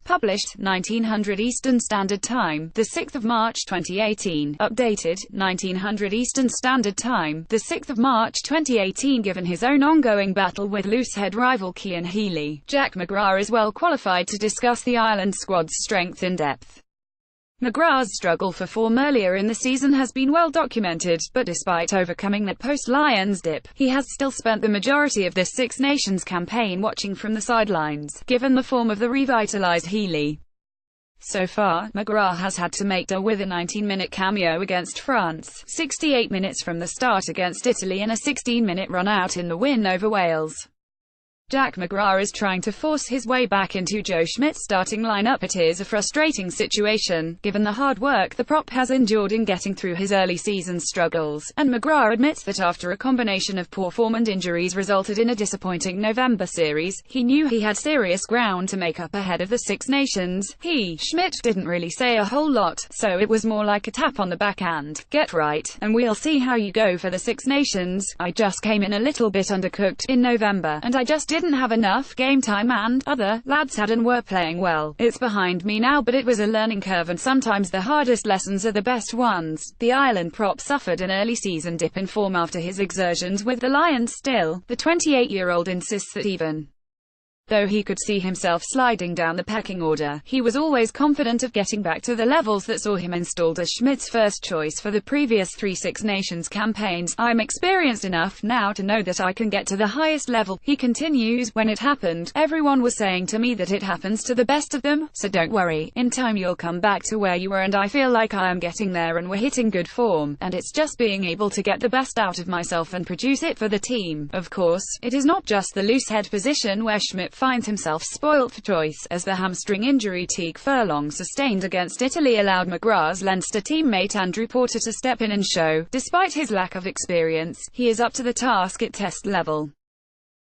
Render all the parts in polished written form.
Published, 1900 Eastern Standard Time, 6 March 2018. Updated, 1900 Eastern Standard Time, 6 March 2018. Given his own ongoing battle with loosehead rival Cian Healy, Jack McGrath is well qualified to discuss the Ireland squad's strength in depth. McGrath's struggle for form earlier in the season has been well documented, but despite overcoming that post-Lions dip, he has still spent the majority of this Six Nations campaign watching from the sidelines, given the form of the revitalized Healy. So far, McGrath has had to make do with a 19-minute cameo against France, 68 minutes from the start against Italy and a 16-minute run-out in the win over Wales. Jack McGrath is trying to force his way back into Joe Schmidt's starting lineup. It is a frustrating situation, given the hard work the prop has endured in getting through his early season struggles, and McGrath admits that after a combination of poor form and injuries resulted in a disappointing November series, he knew he had serious ground to make up ahead of the Six Nations. Schmidt didn't really say a whole lot, so it was more like a tap on the back and, "Get right, and we'll see how you go for the Six Nations. I just came in a little bit undercooked in November, and I just didn't have enough game time, and other lads had and were playing well. It's behind me now, but it was a learning curve, and sometimes the hardest lessons are the best ones." The Ireland prop suffered an early season dip in form after his exertions with the Lions. Still, the 28-year-old insists that even though he could see himself sliding down the pecking order, he was always confident of getting back to the levels that saw him installed as Schmidt's first choice for the previous 3 Six Nations campaigns. "I'm experienced enough now to know that I can get to the highest level," he continues. "When it happened, everyone was saying to me that it happens to the best of them, so don't worry, in time you'll come back to where you were, and I feel like I am getting there and we're hitting good form, and it's just being able to get the best out of myself and produce it for the team." Of course, it is not just the loosehead position where Schmidt finds himself spoilt for choice, as the hamstring injury Teague Furlong sustained against Italy allowed McGrath's Leinster teammate Andrew Porter to step in and show, despite his lack of experience, he is up to the task at test level.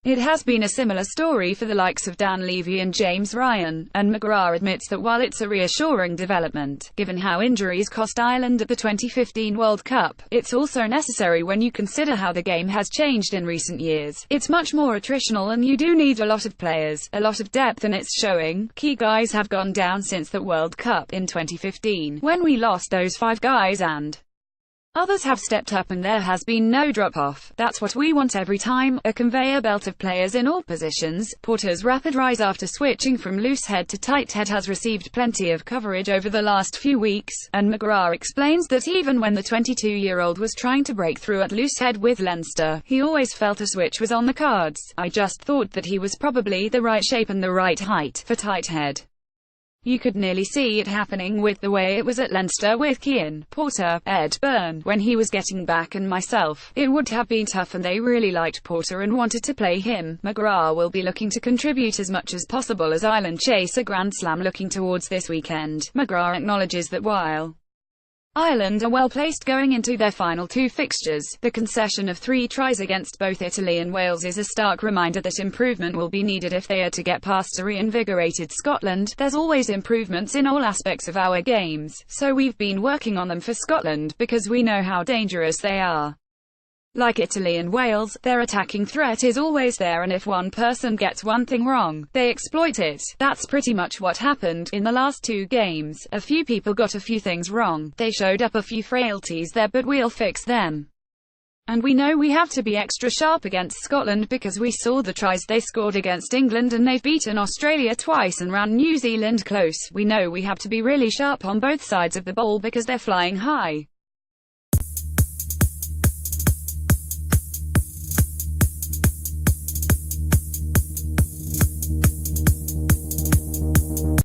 It has been a similar story for the likes of Dan Levy and James Ryan, and McGrath admits that while it's a reassuring development, given how injuries cost Ireland at the 2015 World Cup, it's also necessary when you consider how the game has changed in recent years. It's much more attritional and you do need a lot of players, a lot of depth, and it's showing. Key guys have gone down since the World Cup in 2015, when we lost those 5 guys, and others have stepped up and there has been no drop-off. That's what we want every time, a conveyor belt of players in all positions. Porter's rapid rise after switching from loosehead to tighthead has received plenty of coverage over the last few weeks, and McGrath explains that even when the 22-year-old was trying to break through at loosehead with Leinster, he always felt a switch was on the cards. "I just thought that he was probably the right shape and the right height for tighthead. You could nearly see it happening with the way it was at Leinster with Cian, Porter, Ed Byrne, when he was getting back, and myself. It would have been tough, and they really liked Porter and wanted to play him." McGrath will be looking to contribute as much as possible as Ireland chase a Grand Slam looking towards this weekend. McGrath acknowledges that while Ireland are well placed going into their final 2 fixtures, the concession of 3 tries against both Italy and Wales is a stark reminder that improvement will be needed if they are to get past a reinvigorated Scotland. "There's always improvements in all aspects of our games, so we've been working on them for Scotland, because we know how dangerous they are. Like Italy and Wales, their attacking threat is always there, and if one person gets one thing wrong, they exploit it. That's pretty much what happened in the last 2 games. A few people got a few things wrong. They showed up a few frailties there, but we'll fix them. And we know we have to be extra sharp against Scotland, because we saw the tries they scored against England, and they've beaten Australia twice and ran New Zealand close. We know we have to be really sharp on both sides of the ball because they're flying high.